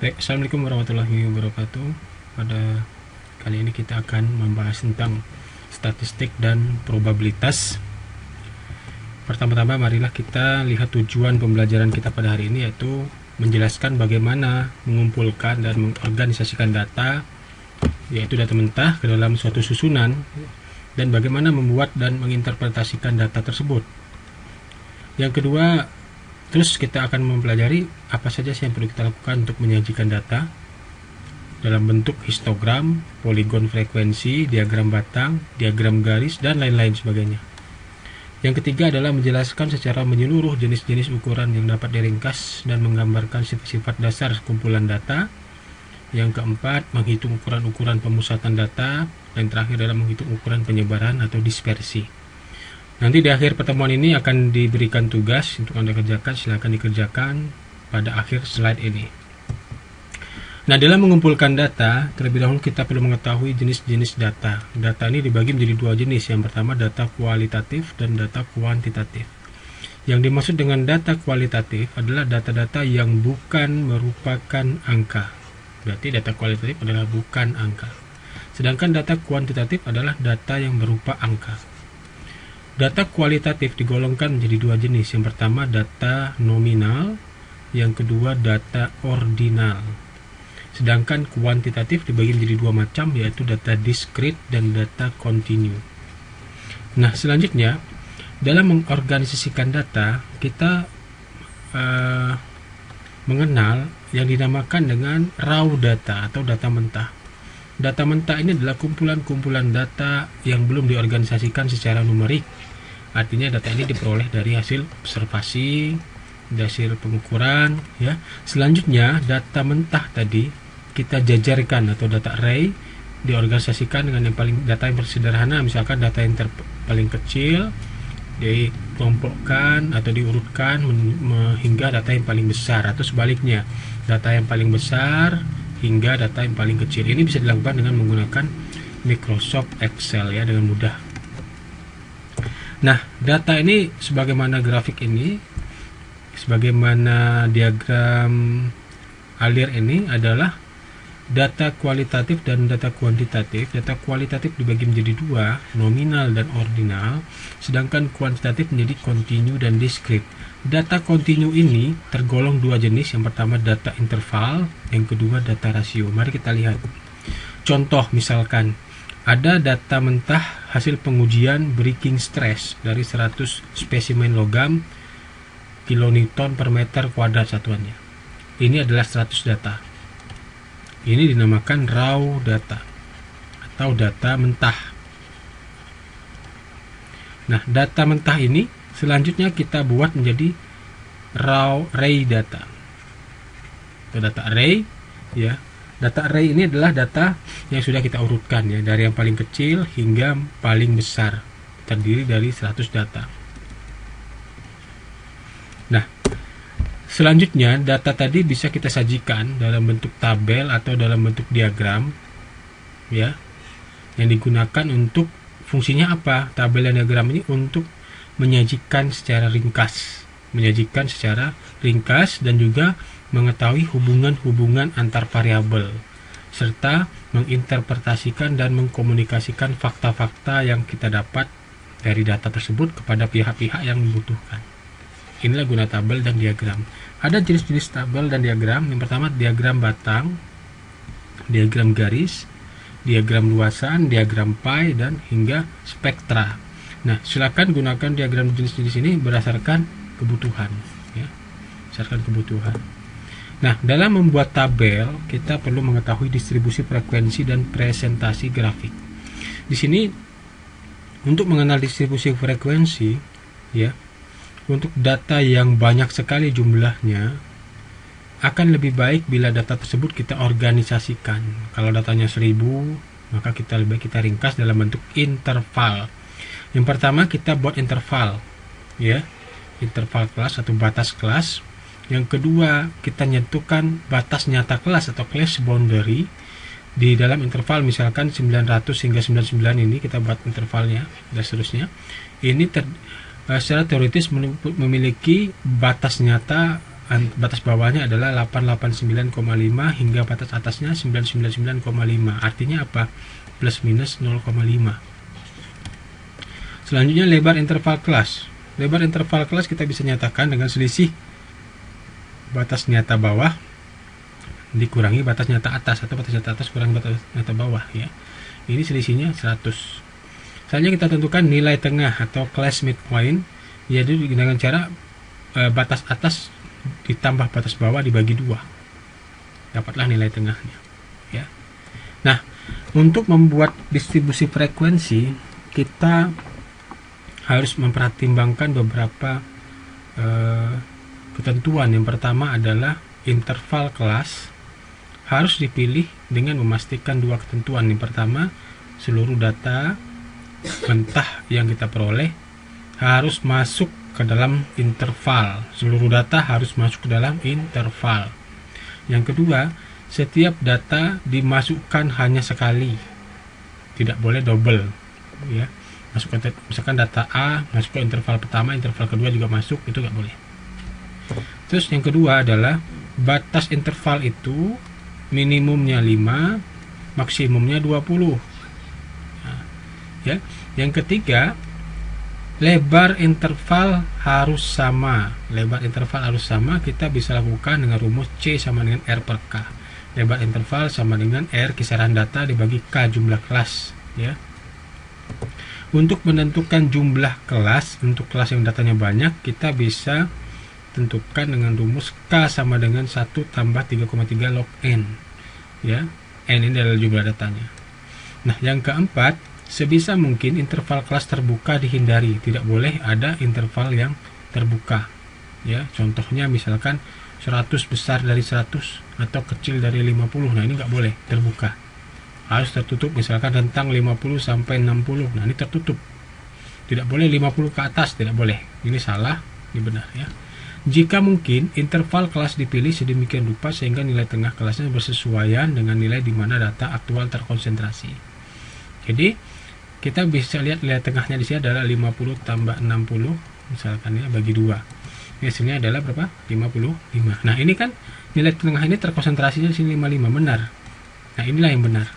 Baik, Assalamualaikum warahmatullahi wabarakatuh. Pada kali ini kita akan membahas tentang statistik dan probabilitas. Pertama-tama marilah kita lihat tujuan pembelajaran kita pada hari ini, yaitu menjelaskan bagaimana mengumpulkan dan mengorganisasikan data, yaitu data mentah, ke dalam suatu susunan, dan bagaimana membuat dan menginterpretasikan data tersebut. Yang kedua, terus kita akan mempelajari apa saja sih yang perlu kita lakukan untuk menyajikan data dalam bentuk histogram, poligon frekuensi, diagram batang, diagram garis, dan lain-lain sebagainya. Yang ketiga adalah menjelaskan secara menyeluruh jenis-jenis ukuran yang dapat diringkas dan menggambarkan sifat-sifat dasar kumpulan data. Yang keempat, menghitung ukuran-ukuran pemusatan data. Dan terakhir adalah menghitung ukuran penyebaran atau dispersi. Nanti di akhir pertemuan ini akan diberikan tugas untuk Anda kerjakan, silakan dikerjakan pada akhir slide ini. Nah, dalam mengumpulkan data, terlebih dahulu kita perlu mengetahui jenis-jenis data. Data ini dibagi menjadi dua jenis. Yang pertama data kualitatif dan data kuantitatif. Yang dimaksud dengan data kualitatif adalah data-data yang bukan merupakan angka. Berarti data kualitatif adalah bukan angka. Sedangkan data kuantitatif adalah data yang berupa angka. Data kualitatif digolongkan menjadi dua jenis. Yang pertama data nominal, yang kedua data ordinal. Sedangkan kuantitatif dibagi menjadi dua macam, yaitu data diskrit dan data kontinu. Nah, selanjutnya dalam mengorganisasikan data, kita mengenal yang dinamakan dengan raw data atau data mentah. Data mentah ini adalah kumpulan-kumpulan data yang belum diorganisasikan secara numerik. Artinya data ini diperoleh dari hasil observasi, dari hasil pengukuran, ya. Selanjutnya data mentah tadi kita jajarkan atau data array, diorganisasikan dengan data yang sederhana, misalkan data yang paling kecil dikelompokkan atau diurutkan hingga data yang paling besar, atau sebaliknya data yang paling besar hingga data yang paling kecil. Ini bisa dilakukan dengan menggunakan Microsoft Excel, ya, dengan mudah. Nah, data ini sebagaimana grafik ini, sebagaimana diagram alir ini adalah data kualitatif dan data kuantitatif. Data kualitatif dibagi menjadi dua, nominal dan ordinal, sedangkan kuantitatif menjadi kontinu dan diskrit. Data kontinu ini tergolong dua jenis. Yang pertama data interval, yang kedua data rasio. Mari kita lihat contoh. Misalkan ada data mentah hasil pengujian breaking stress dari 100 spesimen logam, kilonewton per meter kuadrat satuannya. Ini adalah 100 data. Ini dinamakan raw data atau data mentah. Nah, data mentah ini selanjutnya kita buat menjadi array data atau data array, ya. Data array ini adalah data yang sudah kita urutkan, ya, dari yang paling kecil hingga paling besar, terdiri dari 100 data. Nah, selanjutnya data tadi bisa kita sajikan dalam bentuk tabel atau dalam bentuk diagram, ya, yang digunakan untuk fungsinya apa? Tabel dan diagram ini untuk menyajikan secara ringkas, dan juga mengetahui hubungan-hubungan antar variabel, serta menginterpretasikan dan mengkomunikasikan fakta-fakta yang kita dapat dari data tersebut kepada pihak-pihak yang membutuhkan. Inilah guna tabel dan diagram. Ada jenis-jenis tabel dan diagram. Yang pertama diagram batang, diagram garis, diagram luasan, diagram pie, dan hingga spektra. Nah, silakan gunakan diagram jenis-jenis ini berdasarkan kebutuhan, ya. Berdasarkan kebutuhan. Nah, dalam membuat tabel kita perlu mengetahui distribusi frekuensi dan presentasi grafik. Di sini untuk mengenal distribusi frekuensi, ya, untuk data yang banyak sekali jumlahnya, akan lebih baik bila data tersebut kita organisasikan. Kalau datanya 1000, maka lebih baik kita ringkas dalam bentuk interval. Yang pertama kita buat interval, ya, interval kelas atau batas kelas. Yang kedua kita nyentuhkan batas nyata kelas atau class boundary di dalam interval, misalkan 900 hingga 99 ini kita buat intervalnya, dan seterusnya. Ini secara teoritis memiliki batas nyata batas bawahnya adalah 889,5 hingga batas atasnya 999,5. Artinya apa? Plus minus 0,5. Selanjutnya lebar interval kelas. Lebar interval kelas kita bisa nyatakan dengan selisih batas nyata bawah dikurangi batas nyata atas, atau batas nyata atas kurangi batas nyata bawah ya. Ini selisihnya 100. Selanjutnya kita tentukan nilai tengah atau class midpoint, yaitu dengan cara batas atas ditambah batas bawah dibagi 2. Dapatlah nilai tengahnya ya. Nah, untuk membuat distribusi frekuensi kita harus mempertimbangkan beberapa ketentuan. Yang pertama adalah interval kelas harus dipilih dengan memastikan 2 ketentuan. Yang pertama, seluruh data mentah yang kita peroleh harus masuk ke dalam interval. Seluruh data harus masuk ke dalam interval. Yang kedua, setiap data dimasukkan hanya sekali, tidak boleh double ya. Masukkan, misalkan data A masuk ke interval pertama, interval kedua juga masuk, itu nggak boleh. Terus yang kedua adalah batas interval itu minimumnya 5, maksimumnya 20. Ya. Yang ketiga, lebar interval harus sama. Lebar interval harus sama kita bisa lakukan dengan rumus C sama dengan R per K. Lebar interval sama dengan R kisaran data dibagi K jumlah kelas ya. Untuk menentukan jumlah kelas, untuk kelas yang datanya banyak, kita bisa tentukan dengan rumus K sama dengan 1 tambah 3,3 log N ya. N ini adalah jumlah datanya. Nah, yang keempat, sebisa mungkin interval kelas terbuka dihindari. Tidak boleh ada interval yang terbuka ya. Contohnya misalkan 100 besar dari 100 atau kecil dari 50. Nah, ini nggak boleh terbuka, harus tertutup. Misalkan rentang 50 sampai 60. Nah, ini tertutup. Tidak boleh 50 ke atas, tidak boleh. Ini salah, ini benar ya. Jika mungkin, interval kelas dipilih sedemikian rupa sehingga nilai tengah kelasnya bersesuaian dengan nilai di mana data aktual terkonsentrasi. Jadi kita bisa lihat nilai tengahnya di sini adalah 50 tambah 60 misalkan ya, bagi 2. Hasilnya adalah berapa? 55. Nah, ini kan nilai tengah ini terkonsentrasinya di sini 55, benar. Nah, inilah yang benar.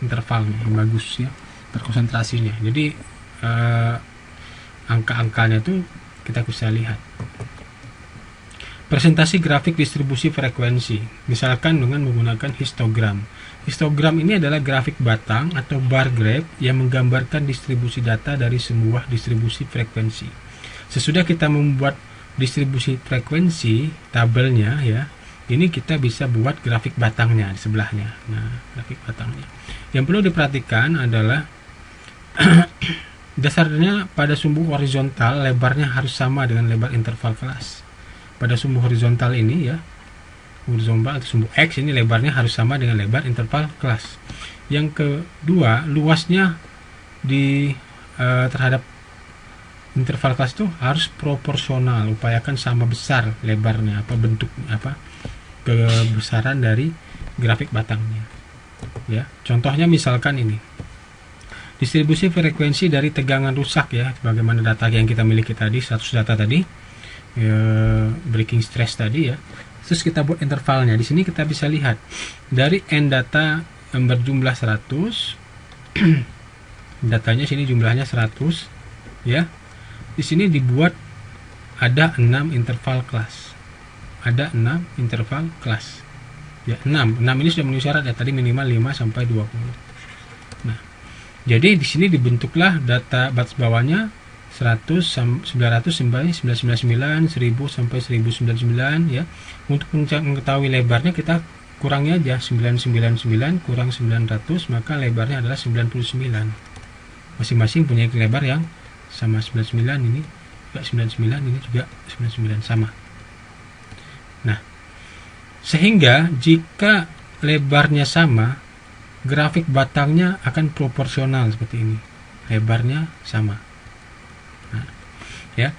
Intervalnya yang bagus ya, terkonsentrasinya. Jadi angka-angkanya itu kita bisa lihat. Presentasi grafik distribusi frekuensi, misalkan dengan menggunakan histogram. Histogram ini adalah grafik batang atau bar graph yang menggambarkan distribusi data dari sebuah distribusi frekuensi. Sesudah kita membuat distribusi frekuensi tabelnya ya, ini kita bisa buat grafik batangnya di sebelahnya. Nah, grafik batangnya. Yang perlu diperhatikan adalah dasarnya pada sumbu horizontal lebarnya harus sama dengan lebar interval kelas. Pada sumbu horizontal ini ya, horizontal atau sumbu X ini lebarnya harus sama dengan lebar interval kelas. Yang kedua, luasnya di terhadap interval kelas itu harus proporsional. Upayakan sama besar lebarnya, bentuknya, kebesaran dari grafik batangnya ya. Contohnya misalkan ini distribusi frekuensi dari tegangan rusak ya, bagaimana data yang kita miliki tadi, 100 data tadi ya, breaking stress tadi ya. Terus kita buat intervalnya. Di sini kita bisa lihat dari n data yang berjumlah 100 datanya sini jumlahnya 100 ya. Di sini dibuat ada 6 interval kelas. Ada 6 interval kelas. Ya, 6 ini sudah memenuhi syarat ya, tadi minimal 5 sampai 20. Nah, jadi di sini dibentuklah data batas bawahnya 100 900 sampai 999, 1000 sampai 1099 ya. Untuk mengetahui lebarnya kita kurangi aja 999 kurang 900, maka lebarnya adalah 99. Masing-masing punya lebar yang sama. 99 ini juga 99, ini juga 99 sama. Nah, sehingga jika lebarnya sama, grafik batangnya akan proporsional seperti ini. Lebarnya sama. Ya.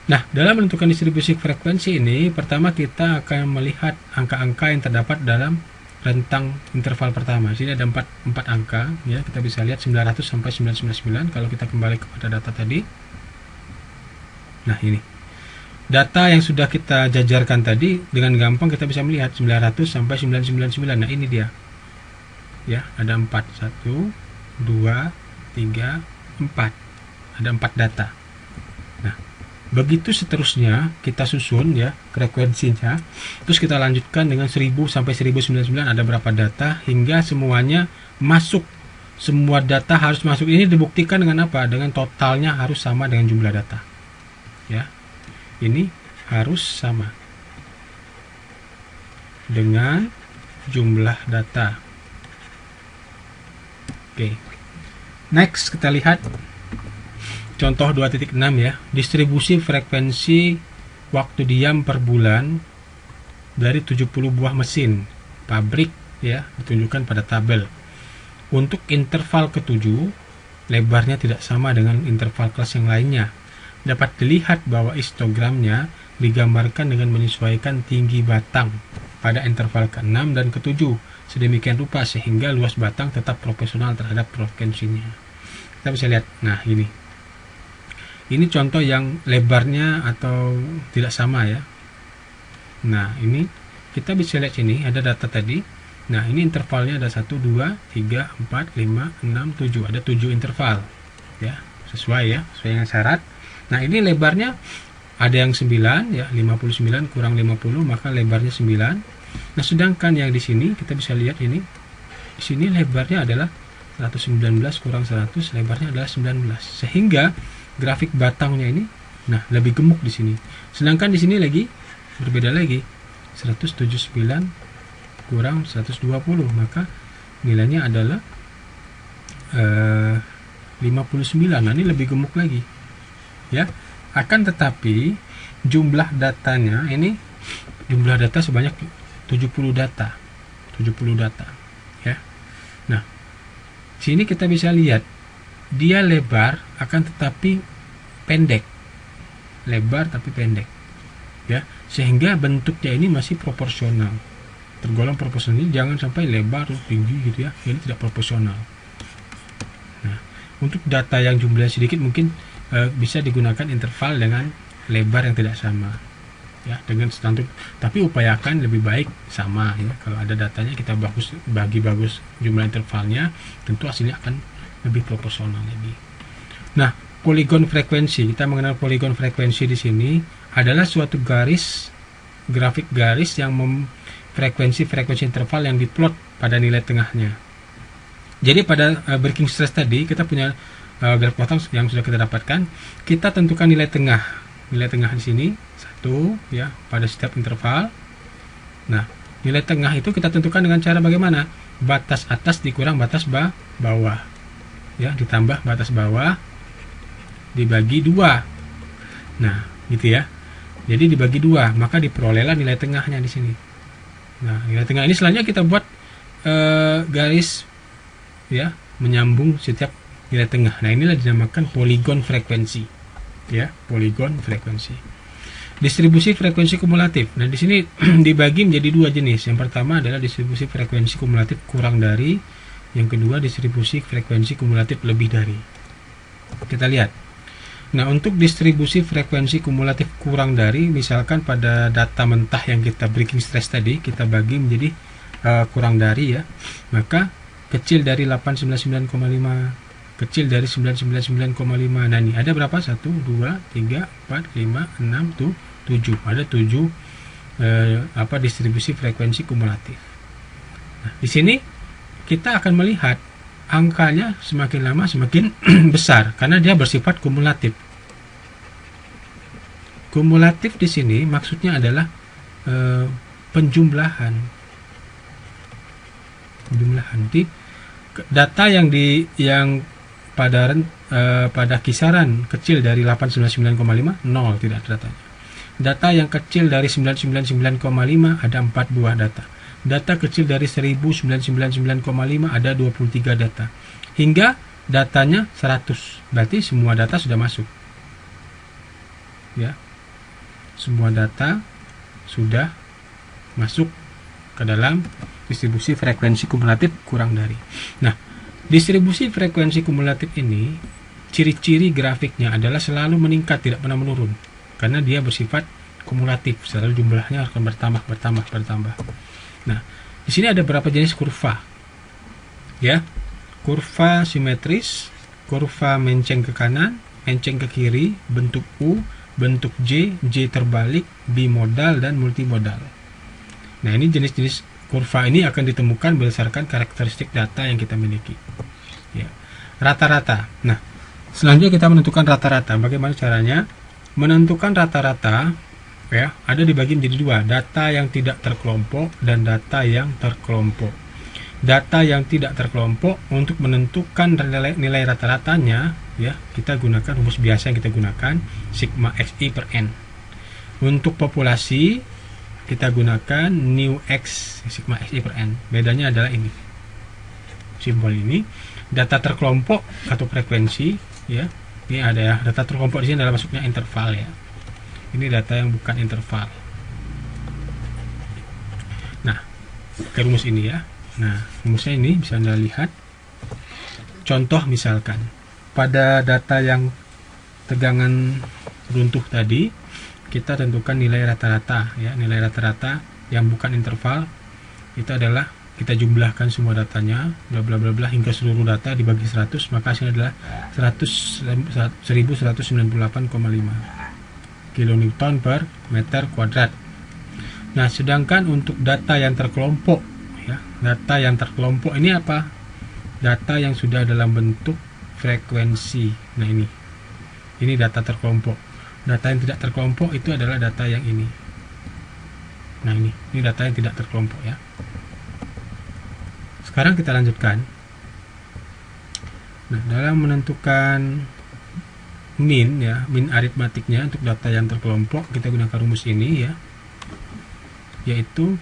Nah, dalam menentukan distribusi frekuensi ini, pertama kita akan melihat angka-angka yang terdapat dalam rentang interval pertama. Di sini ada 4 angka, ya. Kita bisa lihat 900 sampai 999 kalau kita kembali kepada data tadi. Nah, ini. data yang sudah kita jajarkan tadi dengan gampang kita bisa melihat 900 sampai 999. Nah, ini dia. Ya, ada 4. 1 2 3 4. Ada 4 data. Nah, begitu seterusnya kita susun ya frekuensinya. Terus kita lanjutkan dengan 1000 sampai 1099 ada berapa data hingga semuanya masuk. Semua data harus masuk. Ini dibuktikan dengan apa? Dengan totalnya harus sama dengan jumlah data. Ya. Ini harus sama dengan jumlah data. Oke. Next kita lihat contoh 2.6 ya. Distribusi frekuensi waktu diam per bulan dari 70 buah mesin pabrik ya, ditunjukkan pada tabel. Untuk interval ke-7, lebarnya tidak sama dengan interval kelas yang lainnya. Dapat dilihat bahwa histogramnya digambarkan dengan menyesuaikan tinggi batang pada interval ke-6 dan ke-7 sedemikian rupa sehingga luas batang tetap proporsional terhadap frekuensinya. Kita bisa lihat, nah ini contoh yang lebarnya atau tidak sama ya. Nah, ini kita bisa lihat sini ada data tadi. Nah, ini intervalnya ada 1, 2, 3, 4, 5, 6, 7. Ada 7 interval ya, sesuai dengan syarat. Nah, ini lebarnya ada yang 9 ya, 59 kurang 50 maka lebarnya 9. Nah, sedangkan yang di sini kita bisa lihat ini. Di sini lebarnya adalah 119 kurang 100, lebarnya adalah 19. Sehingga grafik batangnya ini lebih gemuk di sini. Sedangkan di sini lagi berbeda lagi. 179 kurang 120 maka nilainya adalah 59. Nah, ini lebih gemuk lagi. Ya, akan tetapi jumlah datanya ini jumlah data sebanyak 70 data ya. Nah, sini kita bisa lihat dia lebar akan tetapi pendek, lebar tapi pendek ya, sehingga bentuknya ini masih proporsional, tergolong proporsional. Ini jangan sampai lebar terus tinggi gitu ya, ini tidak proporsional. Nah, untuk data yang jumlahnya sedikit mungkin bisa digunakan interval dengan lebar yang tidak sama ya, dengan standar, tapi upayakan lebih baik sama ya. Kalau ada datanya kita bagi bagus jumlah intervalnya, tentu hasilnya akan lebih proporsional lebih. Nah, poligon frekuensi, kita mengenal poligon frekuensi di sini adalah suatu grafik garis yang frekuensi interval yang diplot pada nilai tengahnya. Jadi pada breaking stress tadi kita punya grafik potong yang sudah kita dapatkan, kita tentukan nilai tengah di sini 1 ya pada setiap interval. Nah, nilai tengah itu kita tentukan dengan cara bagaimana? Batas atas dikurang batas bawah ya, ditambah batas bawah dibagi 2. Nah, gitu ya. Jadi dibagi 2, maka diperolehlah nilai tengahnya di sini. Nah, nilai tengah ini selanjutnya kita buat garis ya menyambung setiap nilai tengah. Nah, inilah dinamakan poligon frekuensi ya, poligon frekuensi. Distribusi frekuensi kumulatif. Nah, di sini dibagi menjadi 2 jenis. Yang pertama adalah distribusi frekuensi kumulatif kurang dari, yang kedua distribusi frekuensi kumulatif lebih dari. Kita lihat. Nah, untuk distribusi frekuensi kumulatif kurang dari, misalkan pada data mentah yang kita breaking stress tadi kita bagi menjadi kurang dari ya, maka kecil dari 899,5, kecil dari 999,5. Nah, ini ada berapa? 1, 2, 3, 4, 5, 6, 7. Ada 7 distribusi frekuensi kumulatif. Nah, di sini kita akan melihat angkanya semakin lama semakin besar karena dia bersifat kumulatif. Kumulatif di sini maksudnya adalah penjumlahan. Di data yang pada kisaran kecil dari 899,5 0 tidak ada datanya. Data yang kecil dari 999,5 ada 4 buah data. Data kecil dari 1999,5 ada 23 data. Hingga datanya 100. Berarti semua data sudah masuk. Ya. Semua data sudah masuk ke dalam distribusi frekuensi kumulatif kurang dari. Nah, distribusi frekuensi kumulatif ini ciri-ciri grafiknya adalah selalu meningkat, tidak pernah menurun, karena dia bersifat kumulatif, selalu jumlahnya akan bertambah. Nah, di sini ada berapa jenis kurva, ya? Kurva simetris, kurva menceng ke kanan, menceng ke kiri, bentuk U, bentuk J, J terbalik, bimodal, dan multimodal. Nah, ini jenis-jenis kurva ini akan ditemukan berdasarkan karakteristik data yang kita miliki. Ya. Rata-rata. Nah, selanjutnya kita menentukan rata-rata. Bagaimana caranya? Menentukan rata-rata, ya, ada dibagi menjadi dua, data yang tidak terkelompok dan data yang terkelompok. Data yang tidak terkelompok, untuk menentukan nilai rata-ratanya, ya, kita gunakan rumus biasa yang kita gunakan, sigma xi per n. Untuk populasi kita gunakan nu x sigma xi per n. Bedanya adalah ini, simbol ini. Data terkelompok atau frekuensi, ya, ini ada ya, data terkelompok di sini adalah masuknya interval, ya. Ini data yang bukan interval. Nah, ke rumus ini, ya. Nah, rumusnya ini bisa Anda lihat. Contoh misalkan, pada data yang tegangan runtuh tadi, kita tentukan nilai rata-rata, ya. Nilai rata-rata yang bukan interval itu adalah kita jumlahkan semua datanya, bla bla bla bla, hingga seluruh data dibagi 100, maka hasilnya adalah 1198,5 kilonewton per meter kuadrat. Nah, sedangkan untuk data yang terkelompok, ya, data yang terkelompok ini apa? Data yang sudah dalam bentuk frekuensi. Nah, ini data terkelompok. Data yang tidak terkelompok itu adalah data yang ini. Nah, ini data yang tidak terkelompok, ya. Sekarang kita lanjutkan. Nah, dalam menentukan min, ya, min aritmatiknya untuk data yang terkelompok, kita gunakan rumus ini, ya, yaitu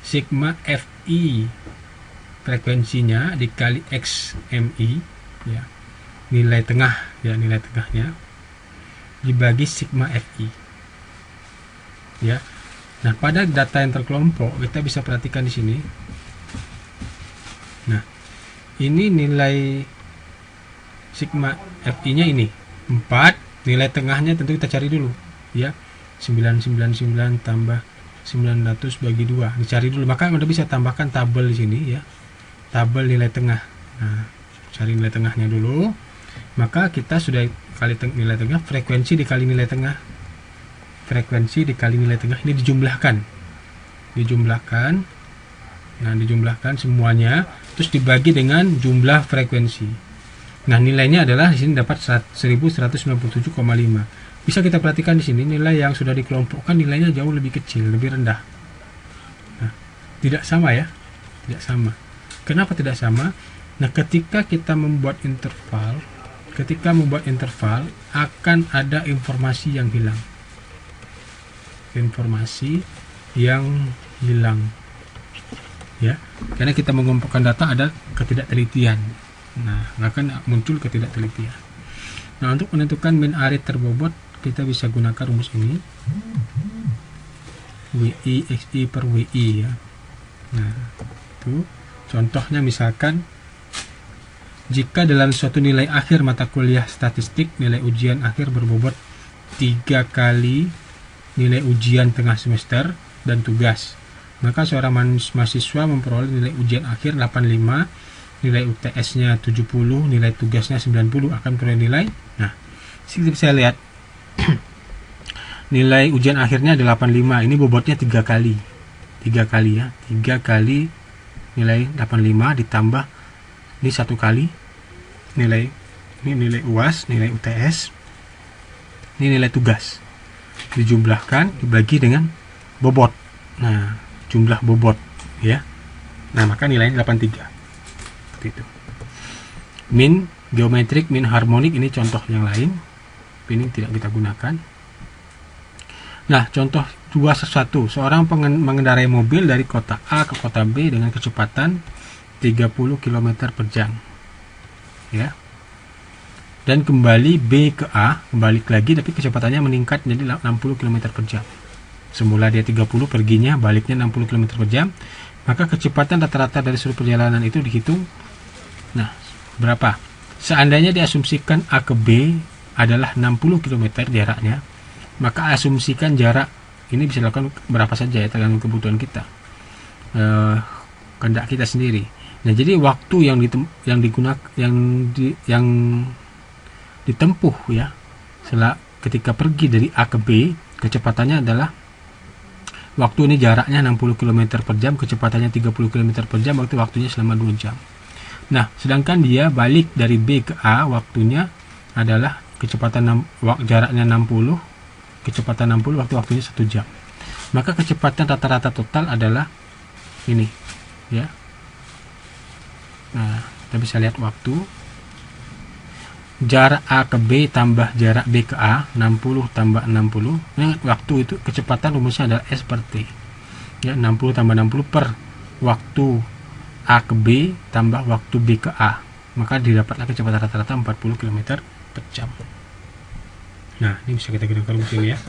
sigma fi frekuensinya dikali x mi, ya, nilai tengah, ya, nilai tengahnya dibagi sigma fi, ya. Nah, pada data yang terkelompok kita bisa perhatikan di sini. Nah, ini nilai sigma fi nya ini 4, nilai tengahnya tentu kita cari dulu, ya. 999 tambah 900 bagi 2 dicari dulu, maka Anda bisa tambahkan tabel di sini, ya, tabel nilai tengah. Nah, cari nilai tengahnya dulu, maka kita sudah kali nilai tengah, frekuensi dikali nilai tengah, frekuensi dikali nilai tengah, ini dijumlahkan. Nah, dijumlahkan semuanya, terus dibagi dengan jumlah frekuensi. Nah, nilainya adalah di sini dapat 1197,5. Bisa kita perhatikan di sini nilai yang sudah dikelompokkan nilainya jauh lebih kecil, lebih rendah. Nah, tidak sama, ya, tidak sama. Kenapa tidak sama? Nah, ketika kita membuat interval, akan ada informasi yang hilang. Ya, karena kita mengumpulkan data ada ketidaktelitian. Nah, akan muncul ketidaktelitian. Nah, untuk menentukan min arit terbobot, kita bisa gunakan rumus ini, WI XI per WI, ya. Nah, itu contohnya misalkan, jika dalam suatu nilai akhir mata kuliah statistik, nilai ujian akhir berbobot 3 kali nilai ujian tengah semester dan tugas, maka seorang mahasiswa memperoleh nilai ujian akhir 85, nilai UTS-nya 70, nilai tugasnya 90, akan peroleh nilai. Nah, kita bisa lihat nilai ujian akhirnya ada 85, ini bobotnya 3 kali, ya, 3 kali nilai 85 ditambah ini 1 kali nilai, ini nilai UAS, nilai UTS, ini nilai tugas, dijumlahkan dibagi dengan bobot. Nah, jumlah bobot, ya. Nah, maka nilainya 83. Seperti itu. Min geometrik, min harmonik, ini contoh yang lain. Ini tidak kita gunakan. Nah, contoh 2.1. Seorang mengendarai mobil dari kota A ke kota B dengan kecepatan 30 km per jam. Ya. Dan kembali B ke A, balik lagi, tapi kecepatannya meningkat menjadi 60 km per jam. Semula dia 30, perginya, baliknya 60 km per jam. Maka kecepatan rata-rata dari seluruh perjalanan itu dihitung. Nah, berapa? Seandainya diasumsikan A ke B adalah 60 km jaraknya, maka asumsikan jarak ini bisa dilakukan berapa saja ya, tergantung kebutuhan kita, kehendak kita sendiri. Nah, jadi waktu yang ditempuh ya ketika pergi dari A ke B, kecepatannya adalah waktu ini jaraknya 60 km per jam, kecepatannya 30 km per jam, waktunya selama 2 jam. Nah, sedangkan dia balik dari B ke A, waktunya adalah jaraknya 60, kecepatan 60, waktunya 1 jam. Maka kecepatan rata-rata total adalah ini ya. Nah, kita bisa lihat waktu jarak A ke B tambah jarak B ke A, 60 tambah 60. Nah, waktu itu kecepatan rumusnya adalah S per T. Ya, 60 tambah 60 per waktu A ke B tambah waktu B ke A. Maka didapatlah kecepatan rata-rata 40 km per jam. Nah, ini bisa kita gunakan rumus ini ya.